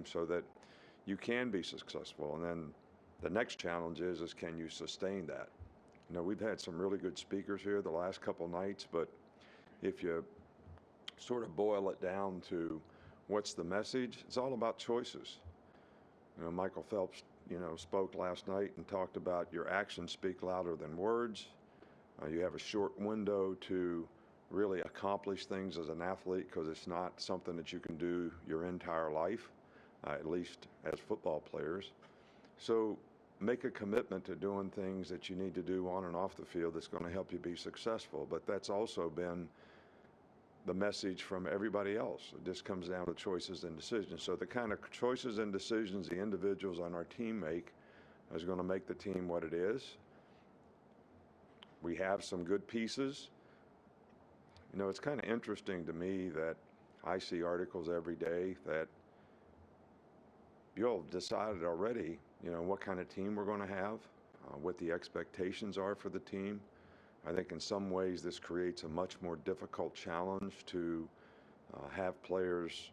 so that you can be successful. And then the next challenge is can you sustain that? You know, we've had some really good speakers here the last couple nights, but if you sort of boil it down to what's the message, it's all about choices. You know, Michael Phelps, spoke last night and talked about your actions speak louder than words. You have a short window to really accomplish things as an athlete because it's not something that you can do your entire life, at least as football players. So make a commitment to doing things that you need to do on and off the field that's going to help you be successful. But that's also been the message from everybody else. It just comes down to choices and decisions. So the kind of choices and decisions the individuals on our team make is going to make the team what it is. We have some good pieces. You know, it's kind of interesting to me that I see articles every day that you'll have decided already, what kind of team we're going to have, what the expectations are for the team. I think in some ways this creates a much more difficult challenge to have players,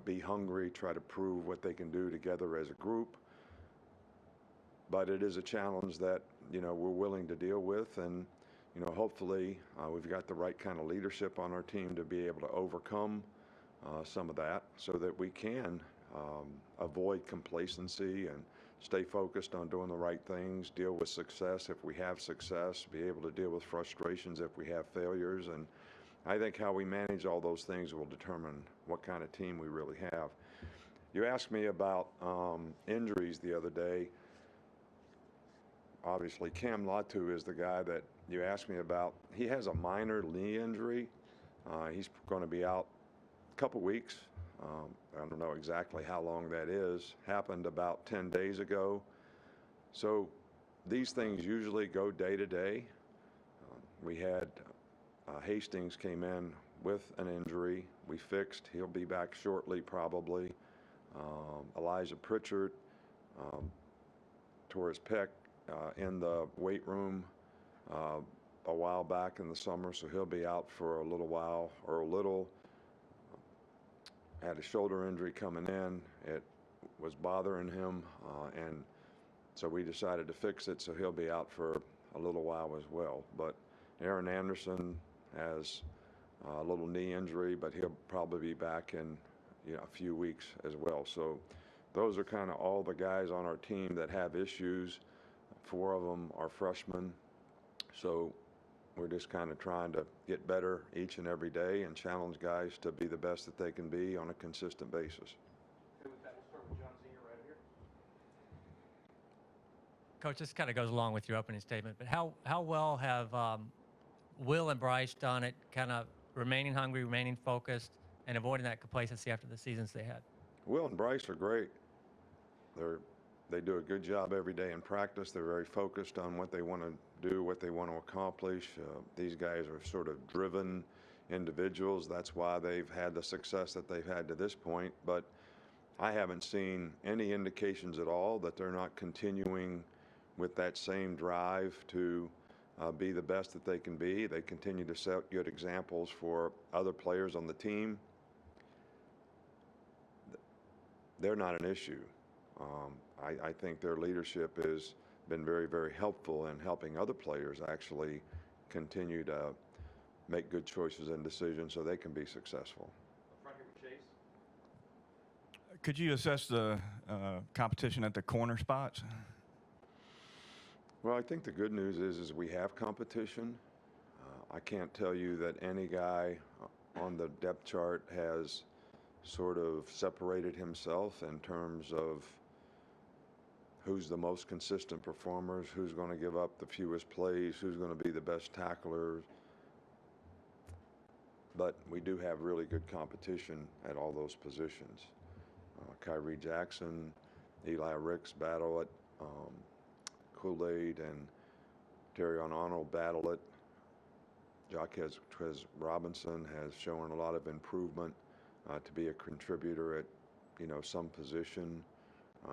be hungry, try to prove what they can do together as a group. But it is a challenge that, we're willing to deal with, and, hopefully we've got the right kind of leadership on our team to be able to overcome some of that so that we can avoid complacency and stay focused on doing the right things, deal with success if we have success, be able to deal with frustrations if we have failures. And I think how we manage all those things will determine what kind of team we really have. You asked me about injuries the other day. Obviously, Cam Latu is the guy that you asked me about. He has a minor knee injury. He's going to be out a couple weeks. I don't know exactly how long that is. Happened about 10 days ago. So these things usually go day to day. We had Hastings came in with an injury. We fixed. He'll be back shortly probably. Elijah Pritchard tore his pec in the weight room a while back in the summer, so he'll be out for a little while or a little. Had a shoulder injury coming in. It was bothering him, and so we decided to fix it, so he'll be out for a little while as well. But Aaron Anderson has a little knee injury, but he'll probably be back in a few weeks as well. So those are kind of all the guys on our team that have issues. 4 of them are freshmen. So we're just kind of trying to get better each and every day and challenge guys to be the best that they can be on a consistent basis. Okay, with that, we'll start with John Zinger right here. Coach, this kind of goes along with your opening statement, but how well have Will and Bryce done it, kind of remaining hungry, remaining focused, and avoiding that complacency after the seasons they had? Will and Bryce are great. They do a good job every day in practice. They're very focused on what they want to do, what they want to accomplish. These guys are sort of driven individuals. That's why they've had the success that they've had to this point. But I haven't seen any indications at all that they're not continuing with that same drive to be the best that they can be. They continue to set good examples for other players on the team. They're not an issue. I think their leadership has been very, very helpful in helping other players actually continue to make good choices and decisions so they can be successful. Up front here with Chase. Could you assess the competition at the corner spots? Well, I think the good news is we have competition. I can't tell you that any guy on the depth chart has sort of separated himself in terms of who's the most consistent performers, who's going to give up the fewest plays, who's going to be the best tacklers. But we do have really good competition at all those positions. Kyrie Jackson, Eli Ricks battle it. Kool-Aid and Terrion Arnold battle it. Jaquez Robinson has shown a lot of improvement to be a contributor at, some position.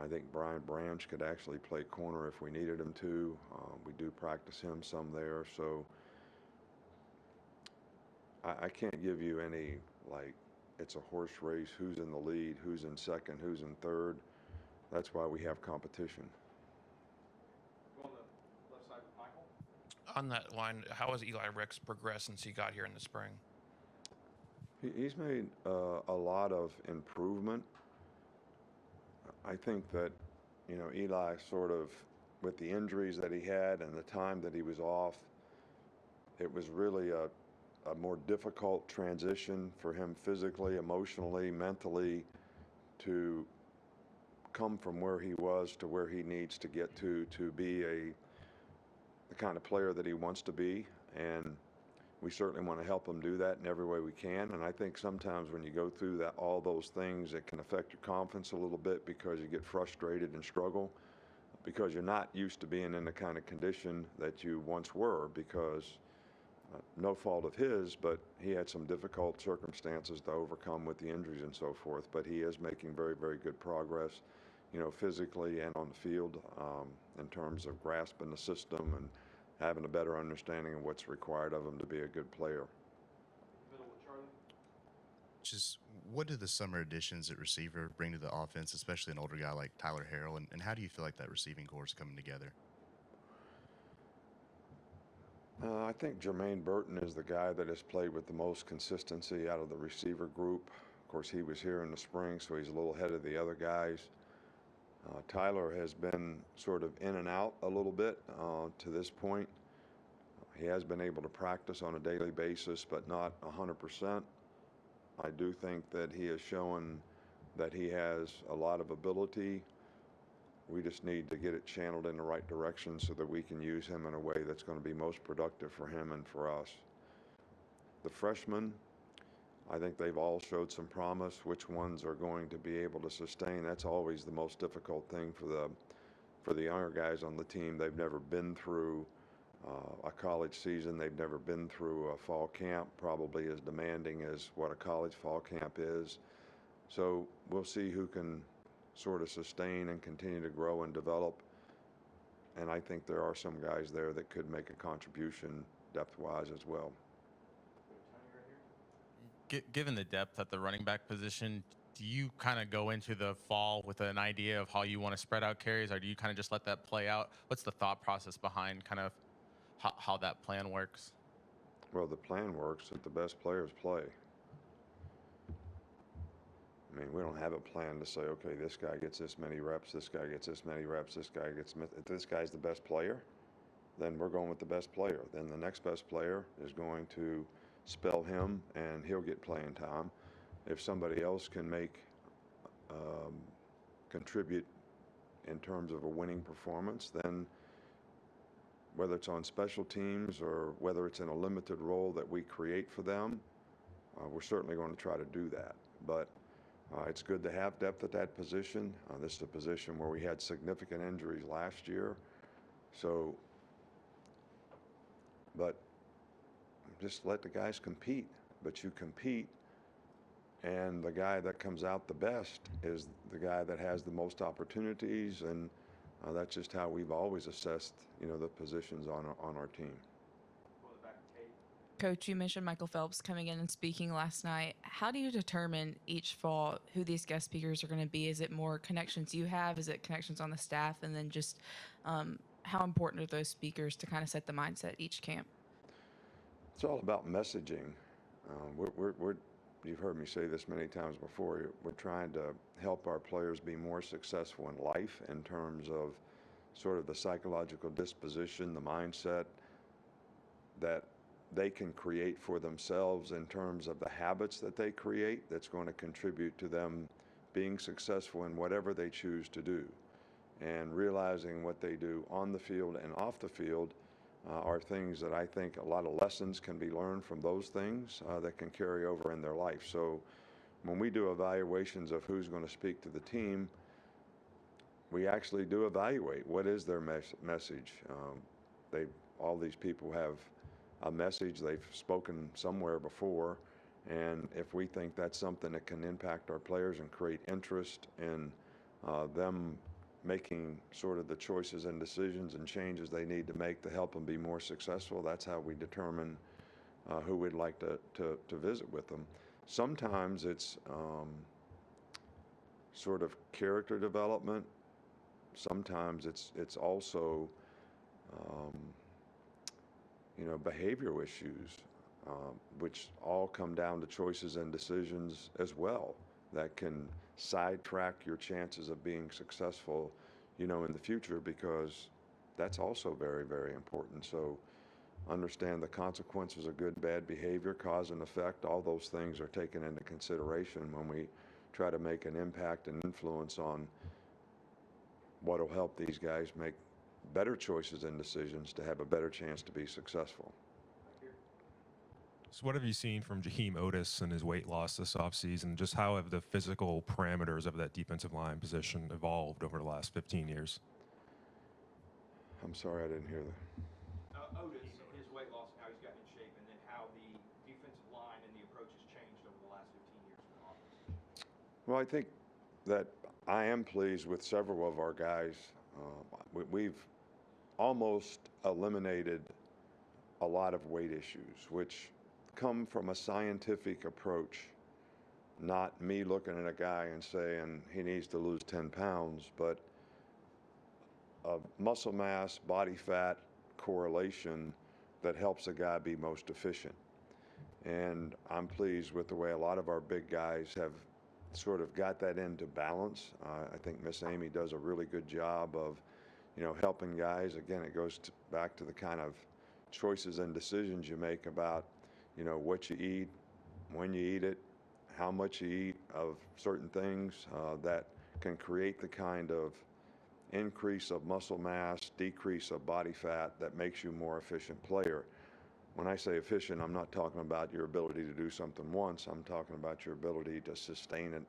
I think Brian Branch could actually play corner if we needed him to. We do practice him some there. So I can't give you any, it's a horse race. Who's in the lead? Who's in second? Who's in third? That's why we have competition. Go on the left side with Michael. On that line, how has Eli Ricks progressed since he got here in the spring? He's made a lot of improvement. I think that, Eli sort of, with the injuries that he had and the time that he was off, it was really a more difficult transition for him physically, emotionally, mentally, to come from where he was to where he needs to get to be the kind of player that he wants to be. And we certainly want to help him do that in every way we can. And I think sometimes when you go through all those things, it can affect your confidence a little bit because you get frustrated and struggle because you're not used to being in the kind of condition that you once were, because no fault of his, but he had some difficult circumstances to overcome with the injuries and so forth. But he is making very, very good progress, physically and on the field, in terms of grasping the system and having a better understanding of what's required of him to be a good player. Middle with Charlie. Just what do the summer additions at receiver bring to the offense, especially an older guy like Tyler Harrell, and how do you feel like that receiving core is coming together? I think Jermaine Burton is the guy that has played with the most consistency out of the receiver group. Of course, he was here in the spring, so he's a little ahead of the other guys. Tyler has been sort of in and out a little bit to this point. He has been able to practice on a daily basis, but not 100%. I do think that he has shown that he has a lot of ability. We just need to get it channeled in the right direction so that we can use him in a way that's going to be most productive for him and for us. The freshmen, I think they've all showed some promise. Which ones are going to be able to sustain? That's always the most difficult thing for the younger guys on the team. They've never been through a college season. They've never been through a fall camp, probably as demanding as what a college fall camp is. So we'll see who can sort of sustain and continue to grow and develop. And I think there are some guys there that could make a contribution depth-wise as well. Given the depth at the running back position, do you kind of go into the fall with an idea of how you want to spread out carries, or do you kind of just let that play out? What's the thought process behind kind of how that plan works? Well, the plan works that the best players play. I mean, we don't have a plan to say, okay, this guy gets this many reps, this guy gets this many reps, this guy gets, if this guy's the best player, then we're going with the best player. Then the next best player is going to spell him and he'll get playing time. If somebody else can contribute in terms of a winning performance, then whether it's on special teams or whether it's in a limited role that we create for them, we're certainly going to try to do that. But it's good to have depth at that position. This is a position where we had significant injuries last year. So, but just let the guys compete. But you compete, and the guy that comes out the best is the guy that has the most opportunities, and that's just how we've always assessed, the positions on our team. Coach, you mentioned Michael Phelps coming in and speaking last night. How do you determine each fall who these guest speakers are going to be? Is it more connections you have? Is it connections on the staff? And then just how important are those speakers to kind of set the mindset each camp? It's all about messaging. You've heard me say this many times before. We're trying to help our players be more successful in life in terms of sort of the psychological disposition, the mindset that they can create for themselves in terms of the habits that they create that's going to contribute to them being successful in whatever they choose to do. And realizing what they do on the field and off the field are things that I think a lot of lessons can be learned from those things that can carry over in their life. So when we do evaluations of who's going to speak to the team, we actually do evaluate what is their message. All these people have a message they've spoken somewhere before, and if we think that's something that can impact our players and create interest in them making sort of the choices and decisions and changes they need to make to help them be more successful, that's how we determine who we'd like to visit with them. sometimes it's sort of character development. Sometimes it's also behavioral issues, which all come down to choices and decisions as well that can sidetrack your chances of being successful, in the future, because that's also very, very important. So understand the consequences of good and bad behavior, cause and effect. All those things are taken into consideration when we try to make an impact and influence on what will help these guys make better choices and decisions to have a better chance to be successful. So what have you seen from Jaheim Otis and his weight loss this offseason? Just how have the physical parameters of that defensive line position evolved over the last 15 years? I'm sorry, I didn't hear that. Otis, his weight loss, how he's gotten in shape, and then how the defensive line and the approach has changed over the last 15 years from the offense. Well, I think that I am pleased with several of our guys. We've almost eliminated a lot of weight issues, which come from a scientific approach, not me looking at a guy and saying he needs to lose 10 pounds, but a muscle mass, body fat correlation that helps a guy be most efficient. And I'm pleased with the way a lot of our big guys have sort of got that into balance. I think Miss Amy does a really good job of, helping guys. Again, it goes back to the kind of choices and decisions you make about, what you eat, when you eat it, how much you eat of certain things that can create the kind of increase of muscle mass, decrease of body fat that makes you a more efficient player. When I say efficient, I'm not talking about your ability to do something once. I'm talking about your ability to sustain it,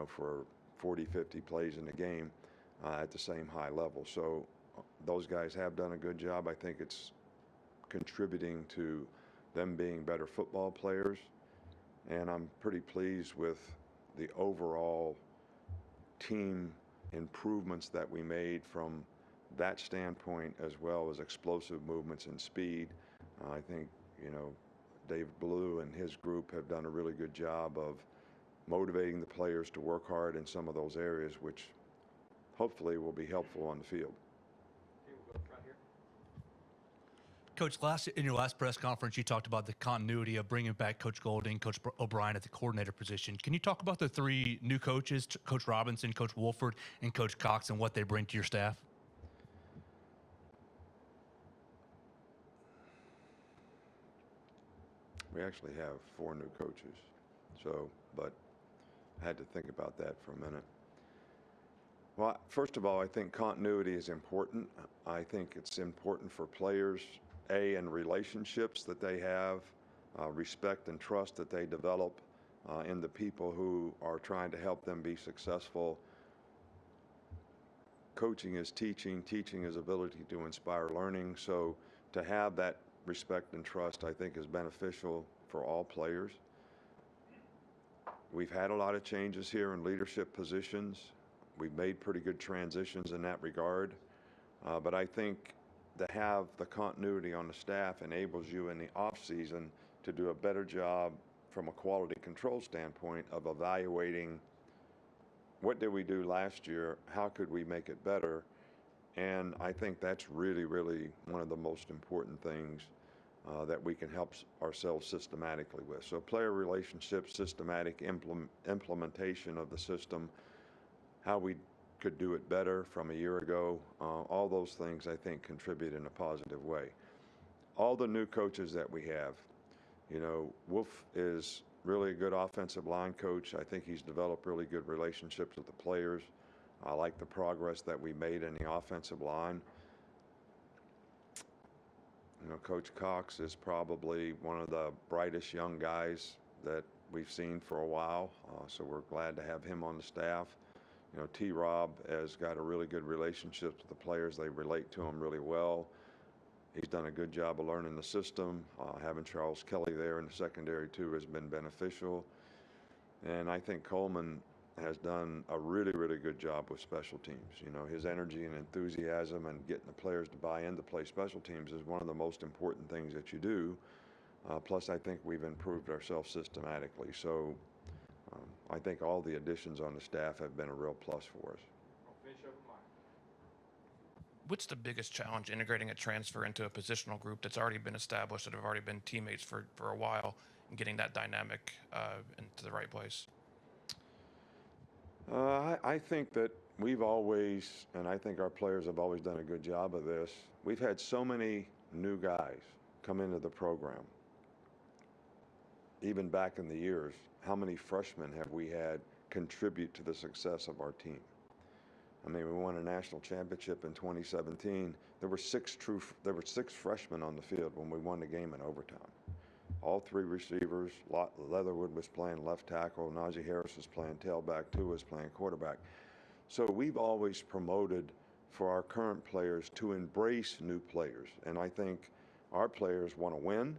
for 40, 50 plays in a game at the same high level. So those guys have done a good job. I think it's contributing to them being better football players. And I'm pretty pleased with the overall team improvements that we made from that standpoint, as well as explosive movements and speed. I think, Dave Blue and his group have done a really good job of motivating the players to work hard in some of those areas, which hopefully will be helpful on the field. Okay, we'll go right here. Coach, in your last press conference, you talked about the continuity of bringing back Coach Golding, Coach O'Brien at the coordinator position. Can you talk about the three new coaches, Coach Robinson, Coach Wolford, and Coach Cox, and what they bring to your staff? We actually have 4 new coaches, but I had to think about that for a minute. Well, first of all, I think continuity is important. I think it's important for players, in relationships that they have, respect and trust that they develop in the people who are trying to help them be successful. Coaching is teaching, teaching is ability to inspire learning. So to have that respect and trust, I think, is beneficial for all players. We've had a lot of changes here in leadership positions. We've made pretty good transitions in that regard. But I think to have the continuity on the staff enables you in the off season to do a better job from a quality control standpoint of evaluating what did we do last year, how could we make it better. And I think that's really, really one of the most important things that we can help ourselves systematically with. So player relationships, systematic implementation of the system, how we could do it better from a year ago, all those things I think contribute in a positive way. All the new coaches that we have, Wolf is really a good offensive line coach. I think he's developed really good relationships with the players. I like the progress that we made in the offensive line. Coach Cox is probably one of the brightest young guys that we've seen for a while, so we're glad to have him on the staff. T-Rob has got a really good relationship with the players. They relate to him really well. He's done a good job of learning the system. Having Charles Kelly there in the secondary too has been beneficial. And I think Coleman has done a really, really good job with special teams. His energy and enthusiasm and getting the players to buy in to play special teams is one of the most important things that you do Plus, I think we've improved ourselves systematically. So I think all the additions on the staff have been a real plus for us. Finish up with mine. What's the biggest challenge integrating a transfer into a positional group that's already been established, that have already been teammates for a while, and getting that dynamic into the right place? I think that we've always, and I think our players have always done a good job of this, we've had so many new guys come into the program. Even back in the years, how many freshmen have we had contribute to the success of our team? I mean, we won a national championship in 2017. There were six freshmen on the field when we won the game in overtime. All three receivers. Leatherwood was playing left tackle. Najee Harris was playing tailback. Tua was playing quarterback. So we've always promoted for our current players to embrace new players. And I think our players want to win,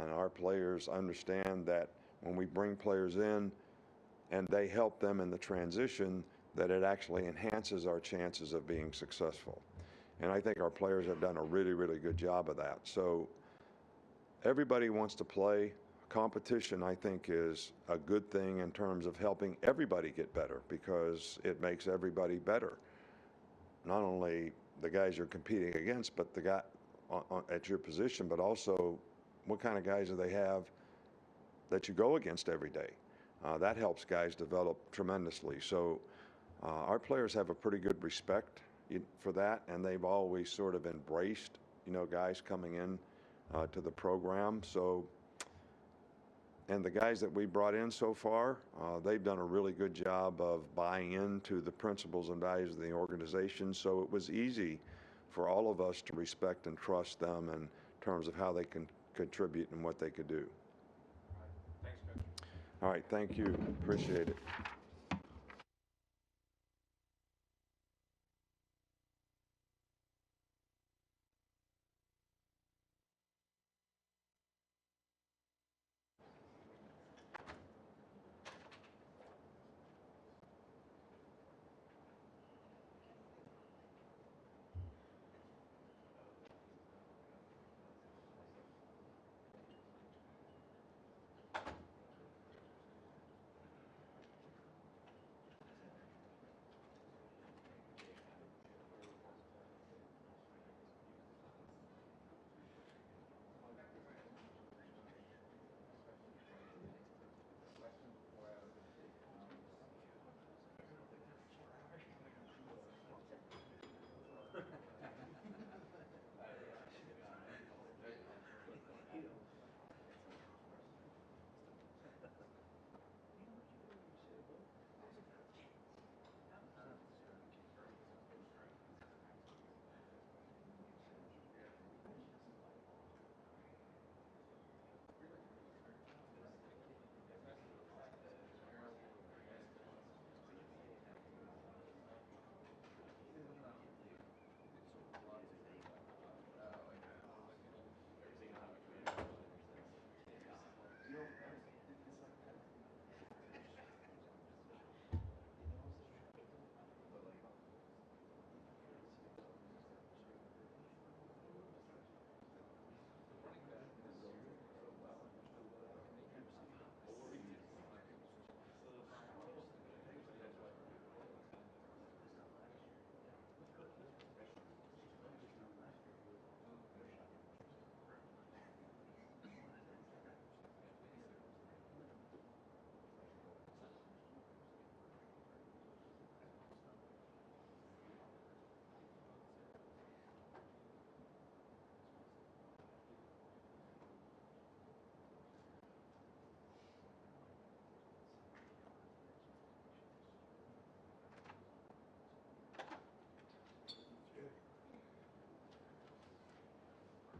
and our players understand that when we bring players in and they help them in the transition, that it actually enhances our chances of being successful. And I think our players have done a really, really good job of that. So everybody wants to play. Competition, I think, is a good thing in terms of helping everybody get better, because it makes everybody better. Not only the guys you're competing against, but the guy at your position, but also what kind of guys do they have that you go against every day. That helps guys develop tremendously. So our players have a pretty good respect for that, and they've always sort of embraced, guys coming in to the program. So, and the guys that we brought in so far, they've done a really good job of buying into the principles and values of the organization. So it was easy for all of us to respect and trust them in terms of how they can contribute and what they could do. Thanks, Coach. All right, thank you. Appreciate it.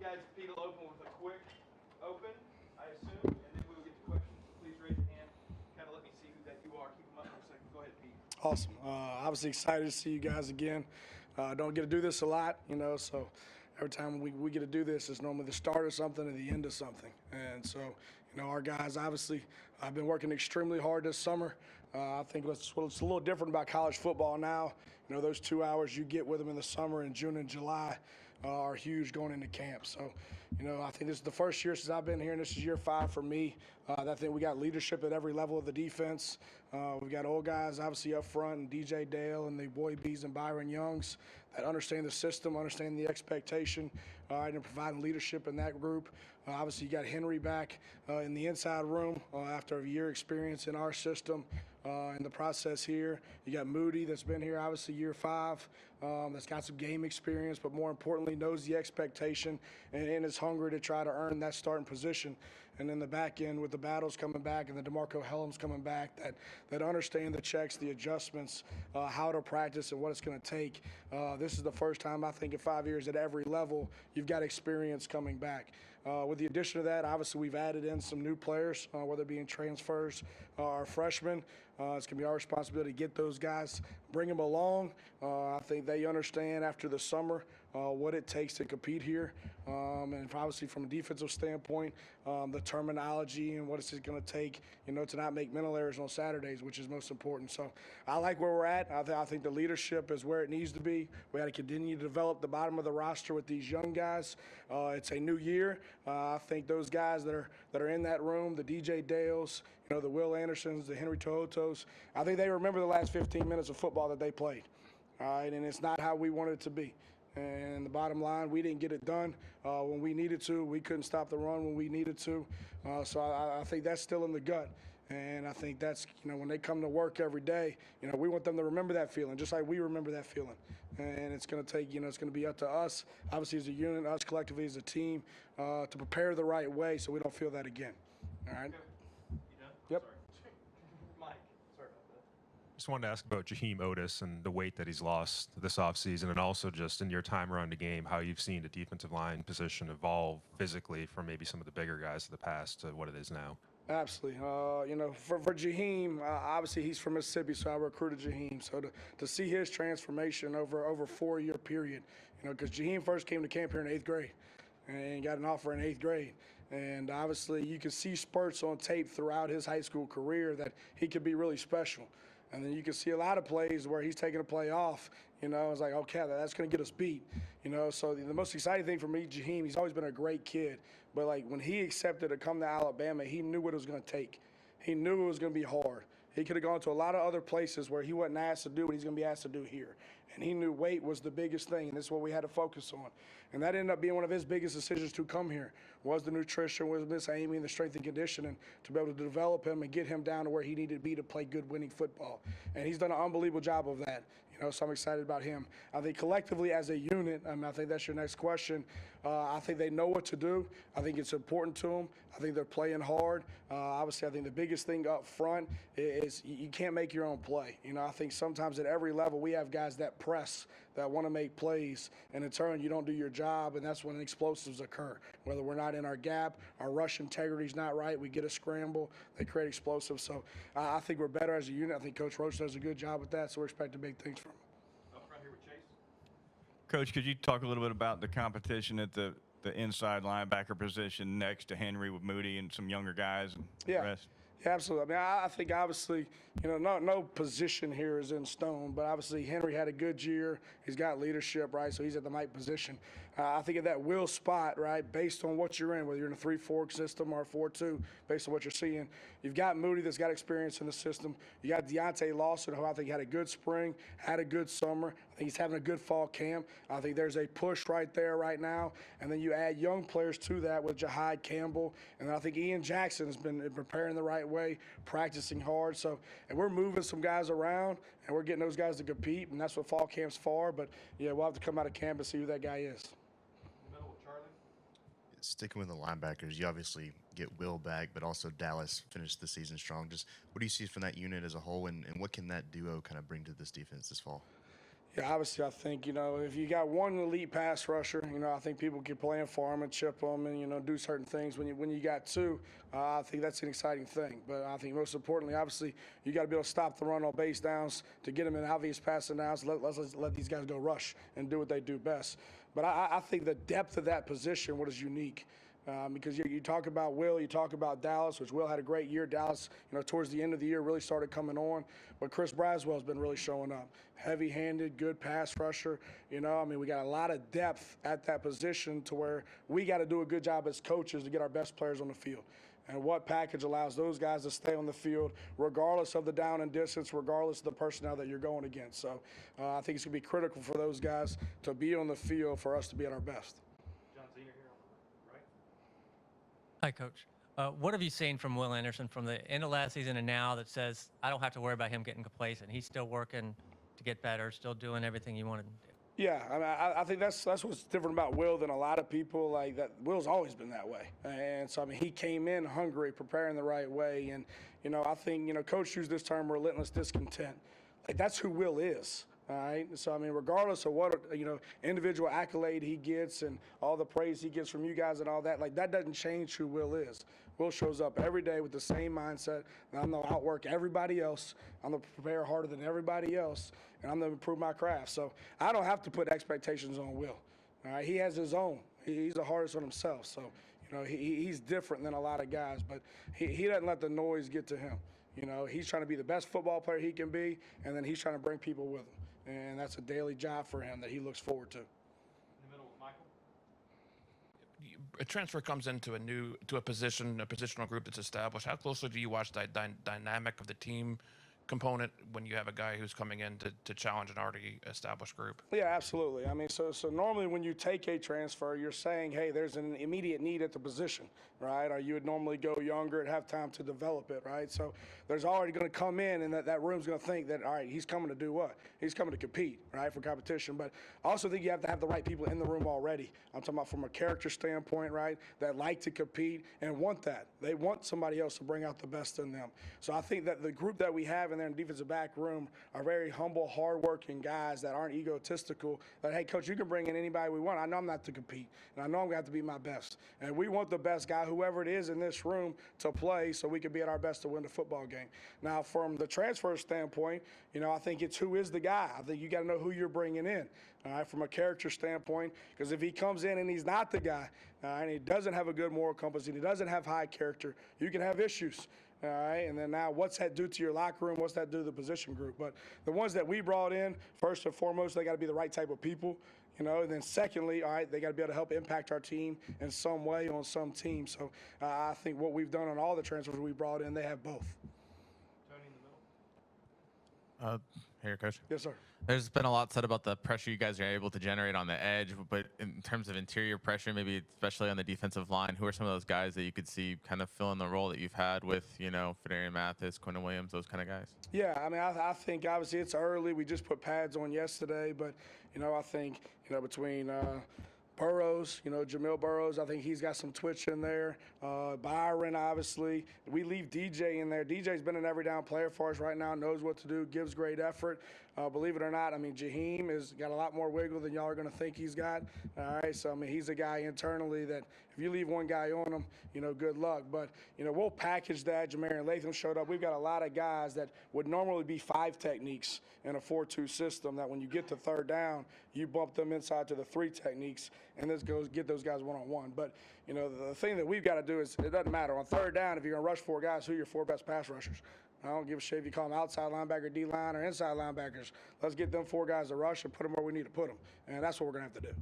You guys, Pete will open with a quick open, I assume, and then we will get to questions. So please raise your hand. Kind of let me see who that you are. Keep them up for a second. Go ahead, Pete. Awesome. Obviously excited to see you guys again. Don't get to do this a lot, so every time we get to do this, it's normally the start of something or the end of something. And so, our guys obviously have been working extremely hard this summer. I think what's a little different about college football now, those 2 hours you get with them in the summer in June and July, are huge going into camp. So, I think this is the first year since I've been here, and this is year 5 for me. I think we got leadership at every level of the defense. We've got old guys obviously up front, and DJ Dale and the Boy B's and Byron Youngs that understand the system, understand the expectation, and providing leadership in that group. Obviously, you got Henry back in the inside room after a year experience in our system. In the process here, you got Moody that's been here obviously year 5, that's got some game experience, but more importantly knows the expectation and is hungry to try to earn that starting position. And then the back end with the Battles coming back and the DeMarco Helms coming back that understand the checks, the adjustments, how to practice and what it's going to take. This is the first time I think in 5 years at every level you've got experience coming back. With the addition of that, obviously we've added in some new players, whether it be in transfers or freshmen. It's going to be our responsibility to get those guys, bring them along. I think they understand after the summer what it takes to compete here. And obviously from a defensive standpoint, the terminology and what it's going to take, to not make mental errors on Saturdays, which is most important. So I like where we're at. I think the leadership is where it needs to be. We got to continue to develop the bottom of the roster with these young guys. It's a new year. I think those guys that are in that room, the DJ Dales, the Will Andersons, the Henry Tohotos, I think they remember the last 15 minutes of football that they played. All right, and it's not how we wanted it to be. And the bottom line, we didn't get it done when we needed to. We couldn't stop the run when we needed to. So I think that's still in the gut. And I think that's, when they come to work every day, we want them to remember that feeling, just like we remember that feeling. And it's going to take, it's going to be up to us, obviously as a unit, us collectively as a team, to prepare the right way so we don't feel that again. All right? You done? Yep. Sorry. Mike, sorry about that. Just wanted to ask about Jaheim Otis and the weight that he's lost this offseason, and also just in your time around the game, how you've seen the defensive line position evolve physically from maybe some of the bigger guys of the past to what it is now. Absolutely. For Jaheim, obviously he's from Mississippi, so I recruited Jaheim. So to see his transformation over a 4-year period, because Jaheim first came to camp here in 8th grade and got an offer in 8th grade. And obviously you can see spurts on tape throughout his high school career that he could be really special. And then you can see a lot of plays where he's taking a play off. It's like, okay, that's going to get us beat. So the most exciting thing for me, Jaheim, he's always been a great kid. But, when he accepted to come to Alabama, he knew what it was going to take. He knew it was going to be hard. He could have gone to a lot of other places where he wasn't asked to do what he's going to be asked to do here. And he knew weight was the biggest thing, and this is what we had to focus on. And that ended up being one of his biggest decisions to come here, was the nutrition, was Miss Amy, and the strength and conditioning to be able to develop him and get him down to where he needed to be to play good winning football. And he's done an unbelievable job of that. So I'm excited about him. I think collectively as a unit, I think that's your next question. I think they know what to do. I think it's important to them. I think they're playing hard. Obviously, I think the biggest thing up front is you can't make your own play. I think sometimes at every level we have guys that press, that want to make plays, and in turn you don't do your job, and that's when explosives occur. Whether we're not in our gap, our rush integrity's not right, we get a scramble, they create explosives. So I think we're better as a unit. I think Coach Roach does a good job with that, so we're expecting big things from him. Up front here with Chase. Coach, could you talk a little bit about the competition at the inside linebacker position next to Henry with Moody and some younger guys and the rest? Yeah, absolutely. I think obviously, no position here is in stone, but obviously Henry had a good year. He's got leadership, right? So he's at the right position. I think at that will spot, right, based on what you're in, whether you're in a 3-4 system or a 4-2, based on what you're seeing, you've got Moody that's got experience in the system. You got Deontay Lawson, who I think had a good spring, had a good summer. I think he's having a good fall camp. I think there's a push right there right now. And then you add young players to that with Jahad Campbell. And then I think Ian Jackson has been preparing the right way, practicing hard. So, and we're moving some guys around, and we're getting those guys to compete, and that's what fall camp's for. But, yeah, we'll have to come out of camp and see who that guy is. Middle with Charlie. Sticking with the linebackers, you obviously get Will back, but also Dallas finished the season strong. Just what do you see from that unit as a whole, and what can that duo kind of bring to this defense this fall? Yeah, obviously, I think, if you got one elite pass rusher, I think people can play for him and chip them and, do certain things. When you got two, I think that's an exciting thing. But I think most importantly, obviously, you got to be able to stop the run on base downs to get them in obvious passing downs. Let's let these guys go rush and do what they do best. But I think the depth of that position, what is unique, Because you talk about Will, you talk about Dallas, which Will had a great year. Dallas, towards the end of the year really started coming on. But Chris Braswell's been really showing up. Heavy-handed, good pass rusher. We got a lot of depth at that position to where we got to do a good job as coaches to get our best players on the field. And what package allows those guys to stay on the field regardless of the down and distance, regardless of the personnel that you're going against. So I think it's going to be critical for those guys to be on the field for us to be at our best. Hi, Coach. What have you seen from Will Anderson from the end of last season and now that says, I don't have to worry about him getting complacent? He's still working to get better, still doing everything you wanted him to do. Yeah, I think that's what's different about Will than a lot of people. Like that, Will's always been that way, and so he came in hungry, preparing the right way, and I think Coach used this term, relentless discontent. Like that's who Will is. All right. So regardless of what individual accolade he gets and all the praise he gets from you guys and all that, like that doesn't change who Will is. Will shows up every day with the same mindset. And I'm going to outwork everybody else. I'm going to prepare harder than everybody else, and I'm going to improve my craft. So I don't have to put expectations on Will. All right. He has his own. He's the hardest on himself. So he's different than a lot of guys, but he doesn't let the noise get to him. He's trying to be the best football player he can be, and then he's trying to bring people with him. And that's a daily job for him that he looks forward to. In the middle with Michael. A transfer comes into a positional group that's established. How closely do you watch that dynamic of the team component when you have a guy who's coming in to challenge an already established group? Yeah, absolutely. So normally when you take a transfer, you're saying, hey, there's an immediate need at the position, right? Or you would normally go younger and have time to develop it, right? So there's already going to come in, and that room's going to think that, all right, he's coming to do what? He's coming to compete, right, for competition. But I also think you have to have the right people in the room already. I'm talking about from a character standpoint, right, that like to compete and want that. They want somebody else to bring out the best in them. So I think that the group that we have in there in the defensive back room are very humble, hardworking guys that aren't egotistical, that, hey, Coach, you can bring in anybody we want. I know I'm not to compete, and I know I'm going to have to be my best. And we want the best guy, whoever it is in this room, to play so we can be at our best to win the football game. Now, from the transfer standpoint, I think it's who is the guy. I think you got to know who you're bringing in, all right, from a character standpoint, because if he comes in and he's not the guy, all right, and he doesn't have a good moral compass and he doesn't have high character, you can have issues. All right, and then now what's that do to your locker room? What's that do to the position group? But the ones that we brought in, first and foremost, they got to be the right type of people, and then secondly, all right, they got to be able to help impact our team in some way on some team. So I think what we've done on all the transfers we brought in, they have both. Tony in the middle. Here, Coach. Yes, sir. There's been a lot said about the pressure you guys are able to generate on the edge, but in terms of interior pressure, maybe especially on the defensive line, who are some of those guys that you could see kind of filling the role that you've had with, Fedarian Mathis, Quinton Williams, those kind of guys? Yeah, I think obviously it's early. We just put pads on yesterday, but, I think, between Burrows, Jamil Burrows, I think he's got some twitch in there. Byron, obviously. We leave DJ in there. DJ's been an every down player for us right now, knows what to do, gives great effort. Believe it or not, Jaheim has got a lot more wiggle than y'all are going to think he's got. All right, so, he's a guy internally that if you leave one guy on him, good luck. But, we'll package that. Jamarian Latham showed up. We've got a lot of guys that would normally be 5 techniques in a 4-2 system that when you get to third down, you bump them inside to the 3 techniques, and this goes get those guys one-on-one. But, the thing that we've got to do is it doesn't matter. On third down, if you're going to rush 4 guys, who are your 4 best pass rushers? I don't give a shit if you call them outside linebacker, D-line, or inside linebackers. Let's get them 4 guys to rush and put them where we need to put them. And that's what we're going to have to do.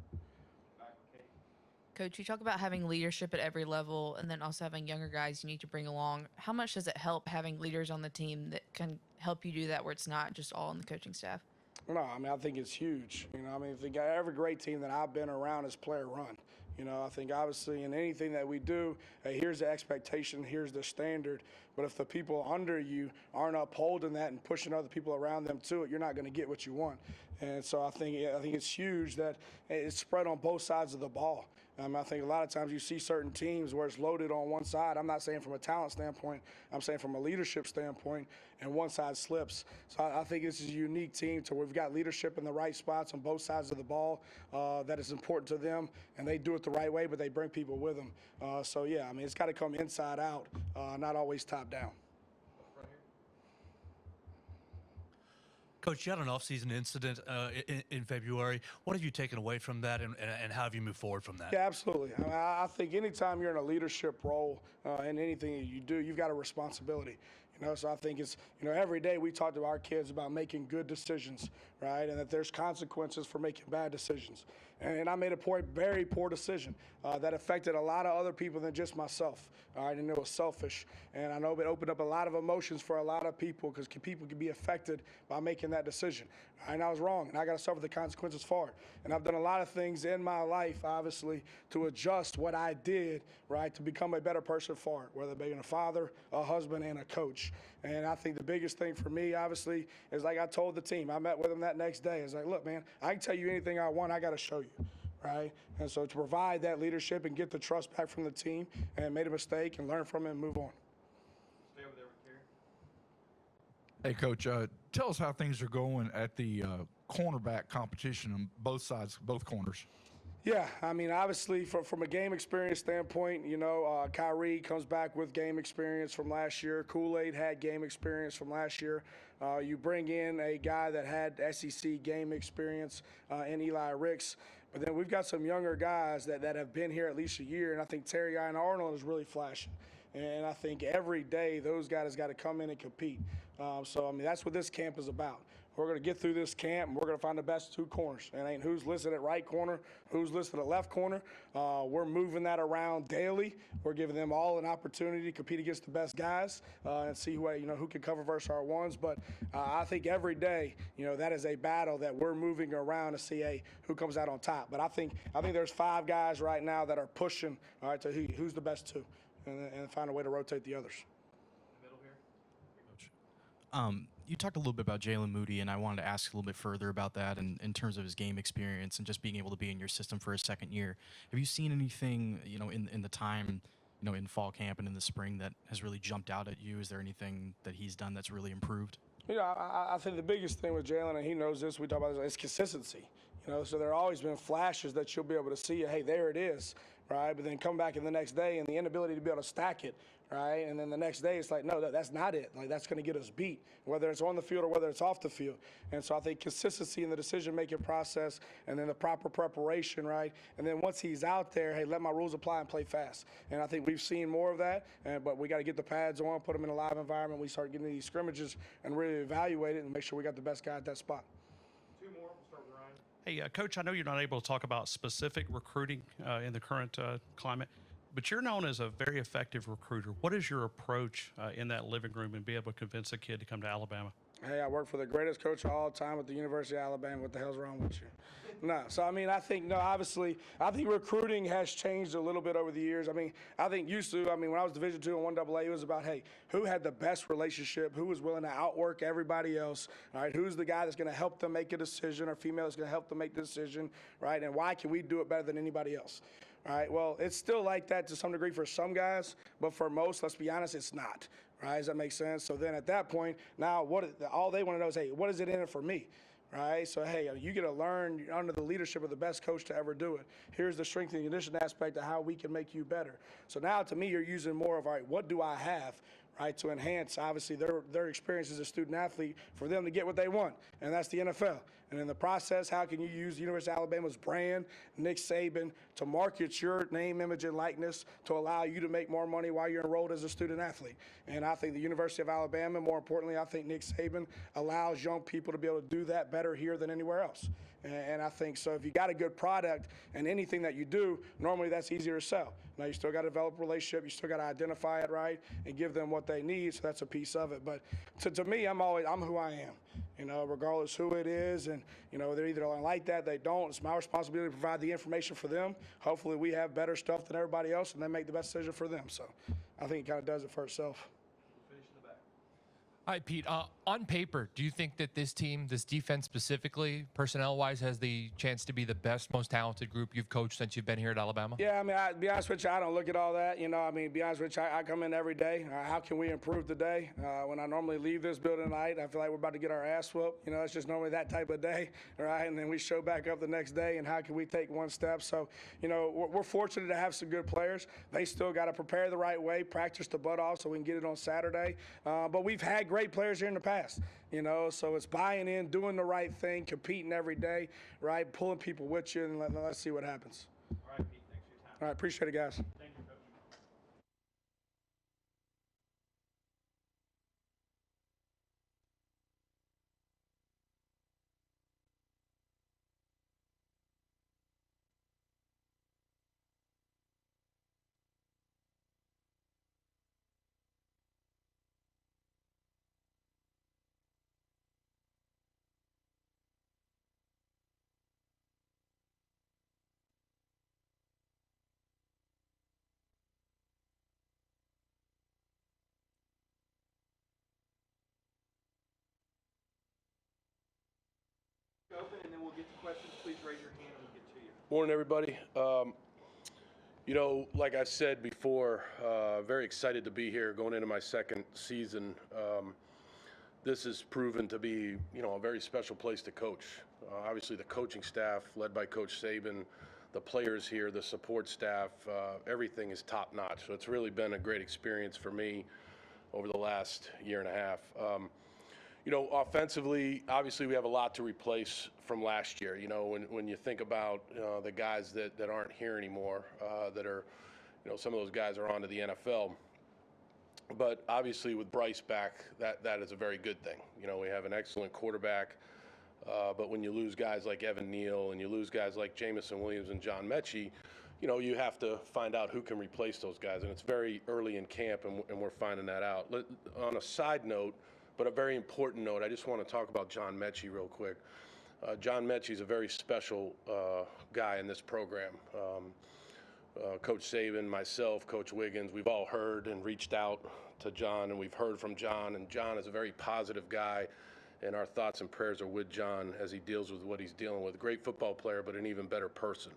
Coach, you talk about having leadership at every level and then also having younger guys you need to bring along. How much does it help having leaders on the team that can help you do that where it's not just all on the coaching staff? No, I think it's huge. I think every great team that I've been around is player run. I think obviously in anything that we do, hey, here's the expectation, here's the standard. But if the people under you aren't upholding that and pushing other people around them to it, you're not going to get what you want. And so I think it's huge that it's spread on both sides of the ball. I think a lot of times you see certain teams where it's loaded on one side. I'm not saying from a talent standpoint. I'm saying from a leadership standpoint, and one side slips. So I think this is a unique team to where we've got leadership in the right spots on both sides of the ball that is important to them, and they do it the right way, but they bring people with them. So, yeah, it's got to come inside out, not always top down. Coach, you had an offseason incident in February. What have you taken away from that, and how have you moved forward from that? Yeah, absolutely. I think anytime you're in a leadership role in anything that you do, you've got a responsibility. So I think it's, every day we talk to our kids about making good decisions, right? And that there's consequences for making bad decisions. And I made a very poor decision that affected a lot of other people than just myself, all right? And it was selfish. And I know it opened up a lot of emotions for a lot of people because people can be affected by making that decision. And I was wrong, and I got to suffer the consequences for it. And I've done a lot of things in my life, obviously, to adjust what I did, right, to become a better person for it, whether being a father, a husband, and a coach. And I think the biggest thing for me, obviously, is like I told the team. I met with them that next day. It's like, look, man, I can tell you anything I want. I got to show you, right? And so to provide that leadership and get the trust back from the team and made a mistake and learn from it and move on. Stay over there with Kerry. Hey, Coach, tell us how things are going at the cornerback competition on both sides, both corners. Yeah, I mean, obviously, from a game experience standpoint, Kyrie comes back with game experience from last year. Kool-Aid had game experience from last year. You bring in a guy that had SEC game experience in Eli Ricks. But then we've got some younger guys that have been here at least a year, and I think Terry and Arnold is really flashing. And I think every day those guys got to come in and compete. So, I mean, that's what this camp is about. We're going to get through this camp, and we're going to find the best two corners. And ain't who's listed at right corner, who's listed at left corner. We're moving that around daily. We're giving them all an opportunity to compete against the best guys and see who can cover versus our ones. But I think every day, that is a battle that we're moving around to see who comes out on top. But I think there's 5 guys right now that are pushing to who's the best two, and find a way to rotate the others. Middle here. You talked a little bit about Jalen Moody, and I wanted to ask a little bit further about that in terms of his game experience and just being able to be in your system for his second year. Have you seen anything, in the time, in fall camp and in the spring that has really jumped out at you? Is there anything that he's done that's really improved? I think the biggest thing with Jalen, and he knows this, we talk about this, is consistency. So there have always been flashes that you'll be able to see, hey, there it is, right? But then come back in the next day and the inability to be able to stack it, right? And then the next day it's like, no, that's not it. Like, that's going to get us beat, whether it's on the field or whether it's off the field. And so I think consistency in the decision-making process and then the proper preparation, right? And then once he's out there, hey, let my rules apply and play fast. And I think we've seen more of that, but we got to get the pads on, put them in a live environment. We start getting these scrimmages and really evaluate it and make sure we got the best guy at that spot. 2 more. We'll start with Ryan. Hey, Coach, I know you're not able to talk about specific recruiting in the current climate, but you're known as a very effective recruiter. What is your approach in that living room and be able to convince a kid to come to Alabama? Hey, I work for the greatest coach of all time at the University of Alabama. What the hell's wrong with you? No. So, I mean, I think recruiting has changed a little bit over the years. I mean, when I was Division II and 1AA, it was about, hey, who had the best relationship, who was willing to outwork everybody else, all right? Who's the guy that's going to help them make a decision or female that's going to help them make the decision, right? And why can we do it better than anybody else? All right, well, it's still like that to some degree for some guys, but for most, let's be honest, it's not. Right? Does that make sense? So then at that point, now all they want to know is, hey, what is it in it for me? Right? So, hey, you get to learn under the leadership of the best coach to ever do it. Here's the strength and conditioning aspect of how we can make you better. So now to me, you're using more of, all right, what do I have? Right, to enhance, obviously, their experience as a student athlete for them to get what they want, and that's the NFL. And in the process, how can you use the University of Alabama's brand, Nick Saban, to market your name, image, and likeness to allow you to make more money while you're enrolled as a student athlete? And I think the University of Alabama, more importantly, I think Nick Saban allows young people to be able to do that better here than anywhere else. And I think so if you got a good product and anything that you do, normally that's easier to sell. Now you still got to develop a relationship, you still got to identify it right and give them what they need, so that's a piece of it. But to me, I'm who I am, regardless who it is. And, they're either like that, they don't. It's my responsibility to provide the information for them. Hopefully we have better stuff than everybody else and they make the best decision for them. So I think it kind of does it for itself. Hi, Pete. On paper, do you think that this team, this defense specifically, personnel-wise, has the chance to be the best, most talented group you've coached since you've been here at Alabama? Yeah, I mean, to be honest with you, I don't look at all that. To be honest with you, I come in every day. How can we improve today? When I normally leave this building tonight, I feel like we're about to get our ass whooped. It's just normally that type of day, right? And then we show back up the next day, and how can we take one step? So, we're fortunate to have some good players. They still got to prepare the right way, practice the butt off so we can get it on Saturday. But we've had great great players here in the past, you know. So it's buying in, doing the right thing, competing every day, right, pulling people with you, and let's see what happens. All right, Pete. Thanks for your time. All right, appreciate it, guys. Thank you, Coach. Open, and then we'll get to questions. Please raise your hand, and we'll get to you. Morning, everybody. You know, like I said before, very excited to be here going into my second season. This has proven to be, you know, a very special place to coach. Obviously, the coaching staff, led by Coach Saban, the players here, the support staff, everything is top notch. So it's really been a great experience for me over the last year and a half. You know, offensively, obviously we have a lot to replace from last year. You know, when you think about the guys that aren't here anymore, that are, you know, some of those guys are on to the NFL. But obviously with Bryce back, that is a very good thing. You know, we have an excellent quarterback. But when you lose guys like Evan Neal and you lose guys like Jamison Williams and John Mechie, you know, you have to find out who can replace those guys. And it's very early in camp, and we're finding that out. On a side note, but a very important note, I just want to talk about John Mechie real quick. John Mechie is a very special guy in this program. Coach Saban, myself, Coach Wiggins, we've all heard and reached out to John, and we've heard from John. And John is a very positive guy, and our thoughts and prayers are with John as he deals with what he's dealing with. Great football player, but an even better person.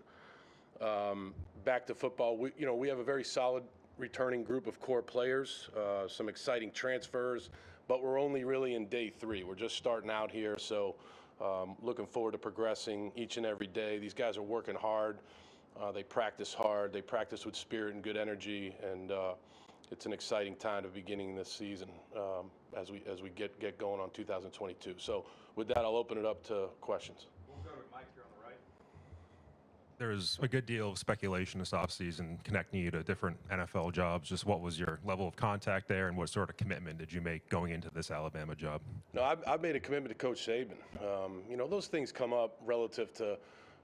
Back to football, we have a very solid returning group of core players, some exciting transfers, but we're only really in day 3. We're just starting out here, so looking forward to progressing each and every day. These guys are working hard. They practice hard. They practice with spirit and good energy, and it's an exciting time to be beginning this season as we get going on 2022. So with that, I'll open it up to questions. We'll go to Mike here on the right. There's a good deal of speculation this offseason connecting you to different NFL jobs. Just what was your level of contact there, and what sort of commitment did you make going into this Alabama job? No, I've made a commitment to Coach Saban. You know, those things come up relative to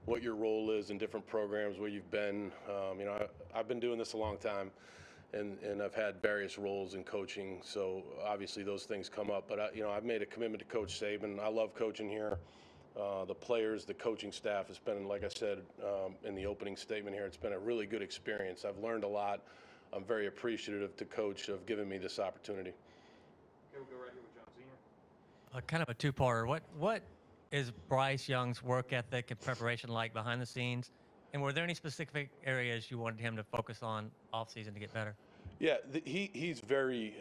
what your role is in different programs, where you've been. You know, I've been doing this a long time, and I've had various roles in coaching. So obviously those things come up. But you know, I've made a commitment to Coach Saban. I love coaching here. The players, the coaching staff, has been, like I said in the opening statement here, it's been a really good experience. I've learned a lot. I'm very appreciative to Coach of giving me this opportunity. Okay, we'll go right here with John Senior. Kind of a two-parter. What is Bryce Young's work ethic and preparation like behind the scenes? And were there any specific areas you wanted him to focus on off-season to get better? Yeah, he's very,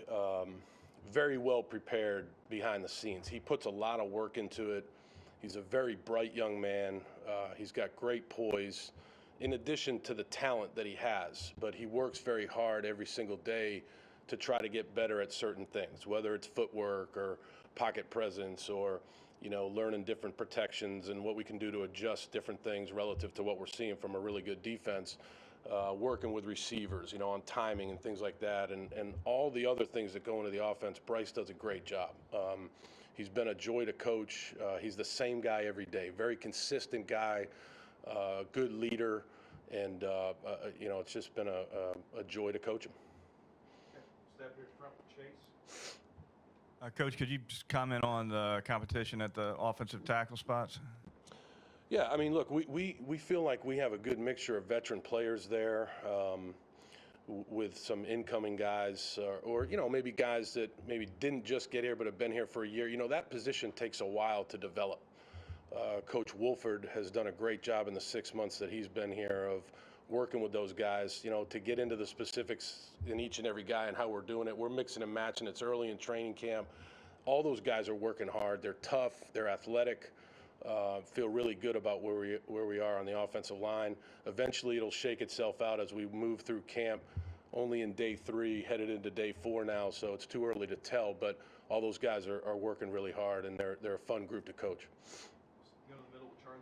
very well prepared behind the scenes. He puts a lot of work into it. He's a very bright young man. He's got great poise, in addition to the talent that he has. But he works very hard every single day to try to get better at certain things, whether it's footwork or pocket presence or, you know, learning different protections and what we can do to adjust different things relative to what we're seeing from a really good defense. Working with receivers, you know, on timing and things like that, and all the other things that go into the offense. Bryce does a great job. He's been a joy to coach. He's the same guy every day, very consistent guy, good leader, and you know, it's just been a joy to coach him. Okay, step here front with Chase. Coach, could you just comment on the competition at the offensive tackle spots? Yeah, I mean, look, we feel like we have a good mixture of veteran players there, with some incoming guys, or you know, maybe guys that maybe didn't just get here but have been here for a year. You know, that position takes a while to develop. Coach Wolford has done a great job in the 6 months that he's been here of working with those guys, you know, to get into the specifics in each and every guy and how we're doing it. We're mixing and matching. It's early in training camp. All those guys are working hard. They're tough. They're athletic. Feel really good about where we are on the offensive line. Eventually, it'll shake itself out as we move through camp. Only in day 3, headed into day 4 now, so it's too early to tell. But all those guys are working really hard, and they're a fun group to coach. Go to the middle with Charlie.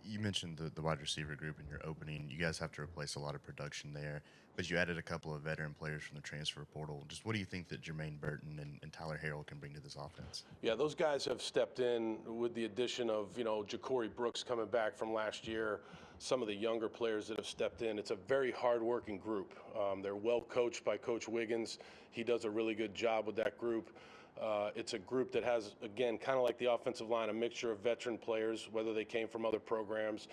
You mentioned the wide receiver group in your opening. You guys have to replace a lot of production there, but you added a couple of veteran players from the transfer portal. Just what do you think that Jermaine Burton and Tyler Harrell can bring to this offense? Yeah, those guys have stepped in with the addition of, Ja'Cory Brooks coming back from last year, some of the younger players that have stepped in. It's a very hard-working group. They're well coached by Coach Wiggins. He does a really good job with that group. It's a group that has, again, kind of like the offensive line, a mixture of veteran players, whether they came from other programs,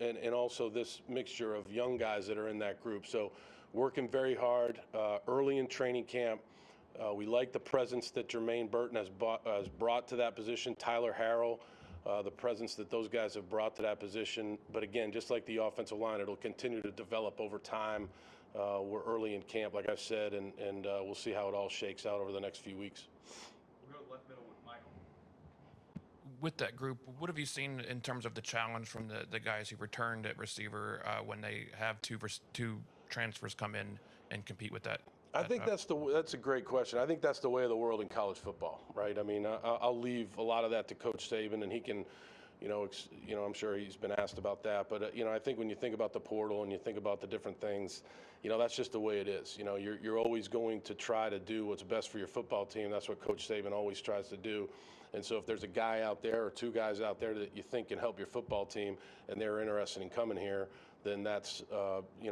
and also this mixture of young guys that are in that group. So working very hard early in training camp. We like the presence that Jermaine Burton has brought to that position, Tyler Harrell, the presence that those guys have brought to that position. But again, just like the offensive line, it'll continue to develop over time. We're early in camp, like I said, and we'll see how it all shakes out over the next few weeks. We'll go left middle with Michael. With that group, what have you seen in terms of the challenge from the guys who returned at receiver when they have two transfers come in and compete with that? I think that's a great question. I think that's the way of the world in college football, right? I mean, I'll leave a lot of that to Coach Saban, and he can, I'm sure he's been asked about that. But I think when you think about the portal and you think about the different things, that's just the way it is. You're always going to try to do what's best for your football team. That's what Coach Saban always tries to do. And so if there's a guy out there or two guys out there that you think can help your football team and they're interested in coming here, then that's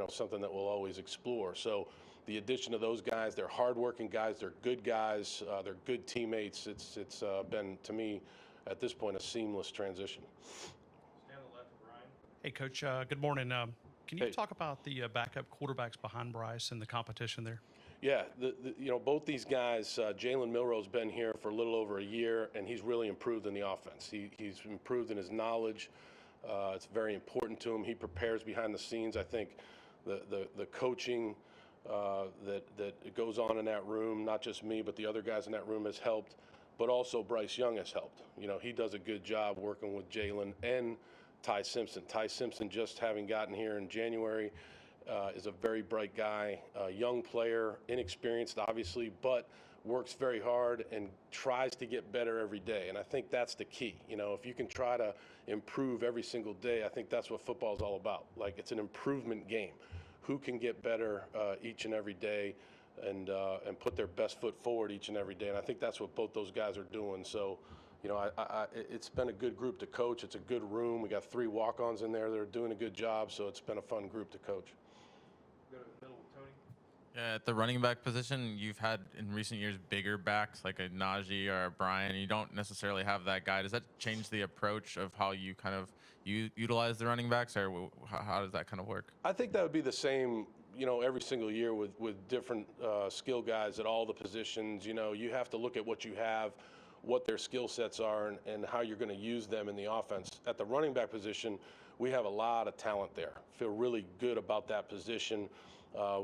something that we'll always explore. So the addition of those guys, they're hardworking guys, they're good guys, they're good teammates. It's been, to me, at this point, a seamless transition. Stand on the left with Ryan. Hey, Coach, good morning. Can you Hey. talk about the backup quarterbacks behind Bryce and the competition there? Yeah, both these guys, Jalen Milroe's been here for a little over a year, and he's really improved in the offense. He's improved in his knowledge. It's very important to him. He prepares behind the scenes. I think the coaching that goes on in that room, not just me, but the other guys in that room has helped, but also Bryce Young has helped. He does a good job working with Jalen and Ty Simpson. Ty Simpson, just having gotten here in January, is a very bright guy, a young player, inexperienced obviously, but works very hard and tries to get better every day. And I think that's the key. If you can try to improve every single day, I think that's what football is all about. Like, it's an improvement game. Who can get better each and every day and put their best foot forward each and every day. And I think that's what both those guys are doing. So, it's been a good group to coach. It's a good room. We got 3 walk-ons in there that are doing a good job. So it's been a fun group to coach. Go to the middle with Tony. Yeah, at the running back position, you've had in recent years bigger backs like a Najee or a Brian. You don't necessarily have that guy. Does that change the approach of how you kind of utilize the running backs, or how does that kind of work? I think that would be the same, every single year with different skill guys at all the positions. You have to look at what you have, what their skill sets are, and how you're going to use them in the offense. At the running back position, we have a lot of talent there. Feel really good about that position.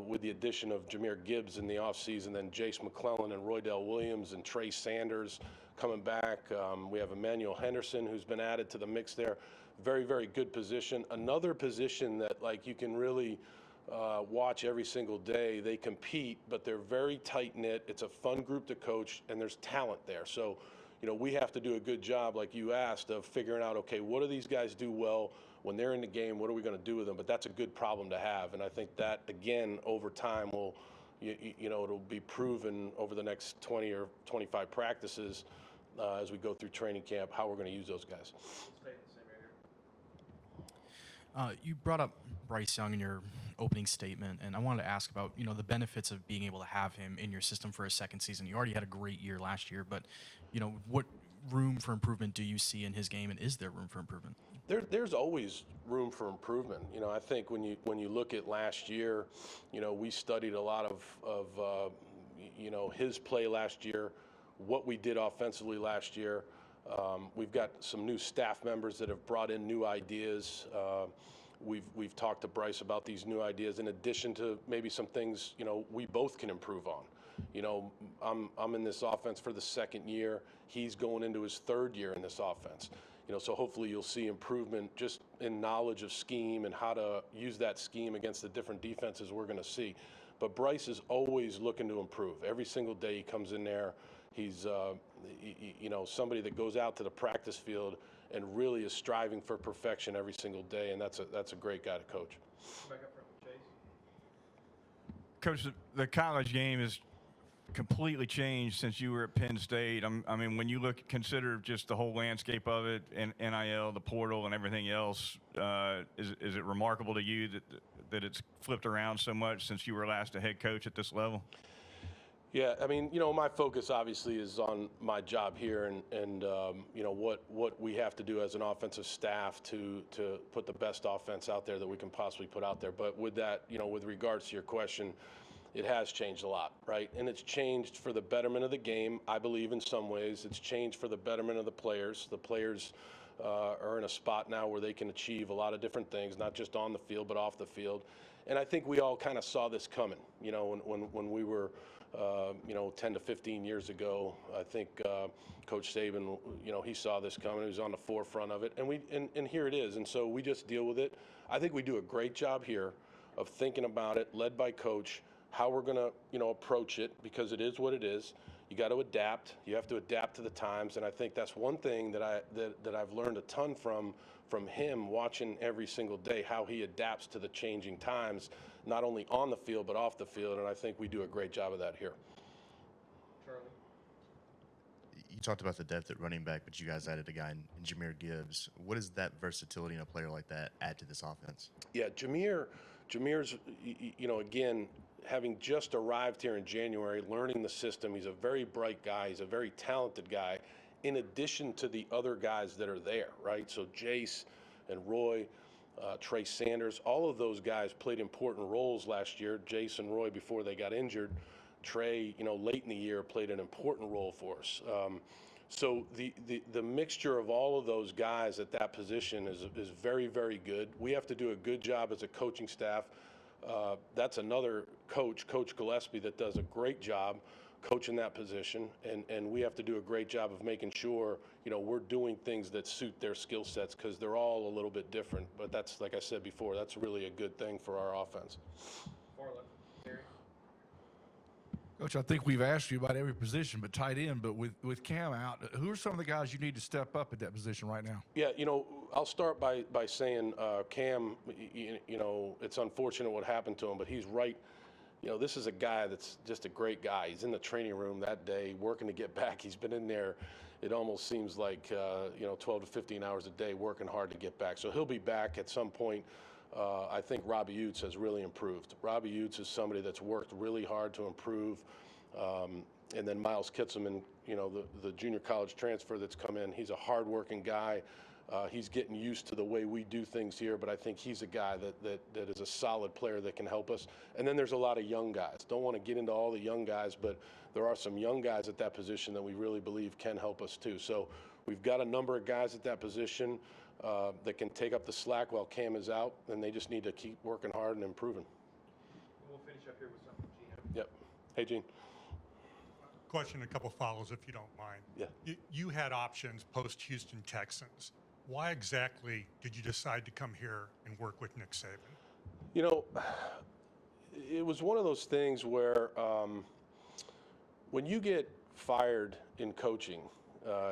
With the addition of Jahmyr Gibbs in the offseason, then Jace McClellan and Roydell Williams and Trey Sanders coming back. We have Emmanuel Henderson, who's been added to the mix there. Very, very good position. Another position that, you can really watch every single day. They compete, but they're very tight-knit. It's a fun group to coach, and there's talent there. So, we have to do a good job, like you asked, of figuring out, okay, what do these guys do well? When they're in the game, what are we going to do with them? But that's a good problem to have. And I think that, again, over time will, it'll be proven over the next 20 or 25 practices as we go through training camp, how we're going to use those guys. We'll stay in the same area. You brought up Bryce Young in your opening statement, and I wanted to ask about, the benefits of being able to have him in your system for a second season. You already had a great year last year, but, what room for improvement do you see in his game, and is there room for improvement? There's always room for improvement. I think when you look at last year, we studied a lot of his play last year, what we did offensively last year. We've got some new staff members that have brought in new ideas. We've talked to Bryce about these new ideas in addition to maybe some things, we both can improve on. I'm in this offense for the 2nd year. He's going into his 3rd year in this offense. So hopefully you'll see improvement just in knowledge of scheme and how to use that scheme against the different defenses we're going to see. But Bryce is always looking to improve. Every single day he comes in there, He's you know, somebody that goes out to the practice field and really is striving for perfection every single day, and that's a great guy to coach. Back up front with Chase. Coach, the college game has completely changed since you were at Penn State. I mean, when you consider just the whole landscape of it, and NIL, the portal, and everything else, is it remarkable to you that it's flipped around so much since you were last a head coach at this level? Yeah, I mean, you know, my focus obviously is on my job here and you know, what we have to do as an offensive staff to put the best offense out there that we can possibly put out there. But with that, you know, with regards to your question, it has changed a lot, right? And it's changed for the betterment of the game. I believe in some ways it's changed for the betterment of the players. The players are in a spot now where they can achieve a lot of different things, not just on the field, but off the field. And I think we all kind of saw this coming, you know, when we were, you know, 10 to 15 years ago. I think Coach Saban, you know, he saw this coming. He was on the forefront of it, and here it is. And so we just deal with it. I think we do a great job here of thinking about it, led by Coach, how we're going to, you know, approach it, because it is what it is. You got to adapt. You have to adapt to the times, and I think that's one thing that I've learned a ton from him, watching every single day how he adapts to the changing times, not only on the field but off the field, and I think we do a great job of that here. Charlie. You talked about the depth at running back, but you guys added a guy in Jahmyr Gibbs. What does that versatility in a player like that add to this offense? Yeah, Jahmyr's, you know, again, having just arrived here in January, learning the system, he's a very bright guy. He's a very talented guy, in addition to the other guys that are there, right? So Jace and Roy, Trey Sanders, all of those guys played important roles last year. Jace and Roy before they got injured. Trey, you know, late in the year played an important role for us. So the mixture of all of those guys at that position is very, very good. We have to do a good job as a coaching staff. That's another coach, Coach Gillespie, that does a great job coaching that position, and we have to do a great job of making sure, you know, we're doing things that suit their skill sets, because they're all a little bit different. But that's, like I said before, that's really a good thing for our offense. Far left, Gary. Coach, I think we've asked you about every position, but tight end. But with Cam out, who are some of the guys you need to step up at that position right now? Yeah, you know, I'll start by saying Cam, you know, it's unfortunate what happened to him, but he's right. You know, this is a guy that's just a great guy. He's in the training room that day working to get back. He's been in there, it almost seems like, you know, 12 to 15 hours a day working hard to get back. So he'll be back at some point. I think Robbie Utes has really improved. Robbie Utes is somebody that's worked really hard to improve. And then Miles Kitselman, you know, the junior college transfer that's come in, he's a hard-working guy. He's getting used to the way we do things here, but I think he's a guy that is a solid player that can help us. And then there's a lot of young guys. Don't want to get into all the young guys, but there are some young guys at that position that we really believe can help us too. So we've got a number of guys at that position that can take up the slack while Cam is out, and they just need to keep working hard and improving. We'll finish up here with something, Gino. Yep. Hey, Gene. Question, a couple follows if you don't mind. Yeah. You had options post Houston Texans. Why exactly did you decide to come here and work with Nick Saban? You know, it was one of those things where when you get fired in coaching,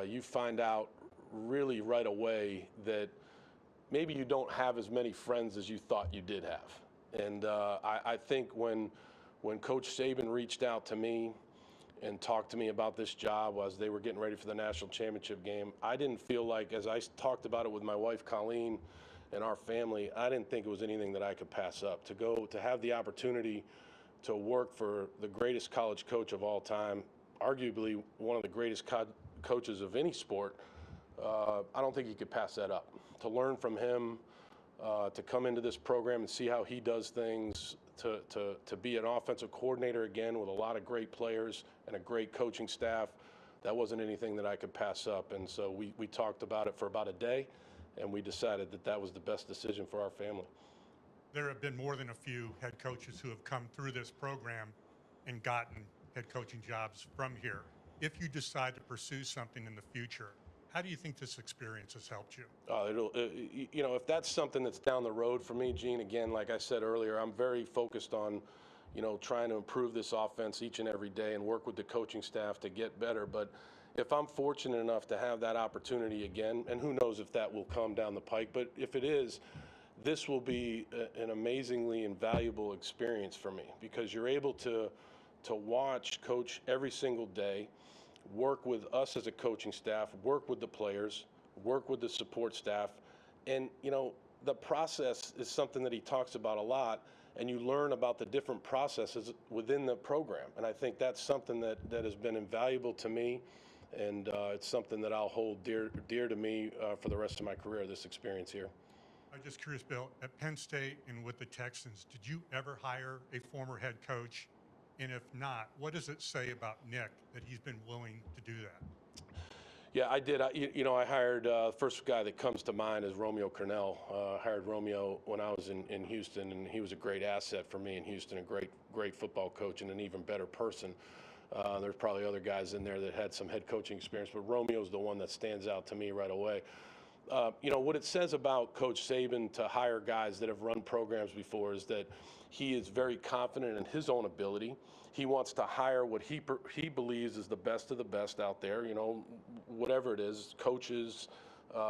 you find out really right away that maybe you don't have as many friends as you thought you did have. And I think when Coach Saban reached out to me and talked to me about this job as they were getting ready for the national championship game, I didn't feel like, as I talked about it with my wife Colleen and our family, I didn't think it was anything that I could pass up. To have the opportunity to work for the greatest college coach of all time, arguably one of the greatest coaches of any sport, I don't think you could pass that up. To learn from him, to come into this program and see how he does things, to be an offensive coordinator again with a lot of great players and a great coaching staff, that wasn't anything that I could pass up. And so we talked about it for about a day, and we decided that that was the best decision for our family. There have been more than a few head coaches who have come through this program and gotten head coaching jobs from here. If you decide to pursue something in the future, how do you think this experience has helped you? You know, if that's something that's down the road for me, Gene, again, like I said earlier, I'm very focused on, trying to improve this offense each and every day and work with the coaching staff to get better. But if I'm fortunate enough to have that opportunity again, and who knows if that will come down the pike, but if it is, this will be an amazingly invaluable experience for me, because you're able to watch Coach every single day, work with us as a coaching staff, work with the players, work with the support staff. And, the process is something that he talks about a lot, and you learn about the different processes within the program. And I think that's something that has been invaluable to me, and it's something that I'll hold dear to me for the rest of my career, this experience here. I'm just curious, Bill, at Penn State and with the Texans, did you ever hire a former head coach? And if not, what does it say about Nick that he's been willing to do that? Yeah, I did. I hired, the first guy that comes to mind is Romeo Cornell. I hired Romeo when I was in Houston, and he was a great asset for me in Houston, a great football coach and an even better person. There's probably other guys in there that had some head coaching experience, but Romeo's the one that stands out to me right away. What it says about Coach Saban to hire guys that have run programs before is that he is very confident in his own ability. He wants to hire what he believes is the best of the best out there, whatever it is, coaches,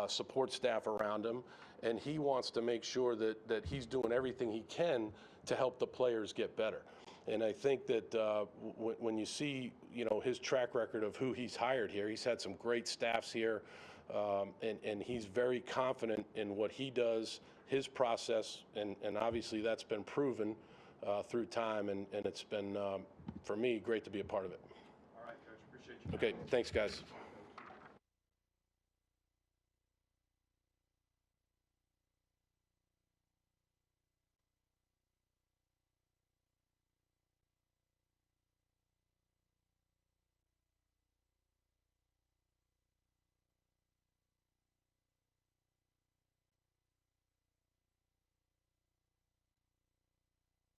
support staff around him. And he wants to make sure that he's doing everything he can to help the players get better. And I think that when you see, his track record of who he's hired here, he's had some great staffs here. And he's very confident in what he does, his process, and obviously that's been proven through time, and it's been, for me, great to be a part of it. All right, Coach, appreciate you. Okay, thanks, guys.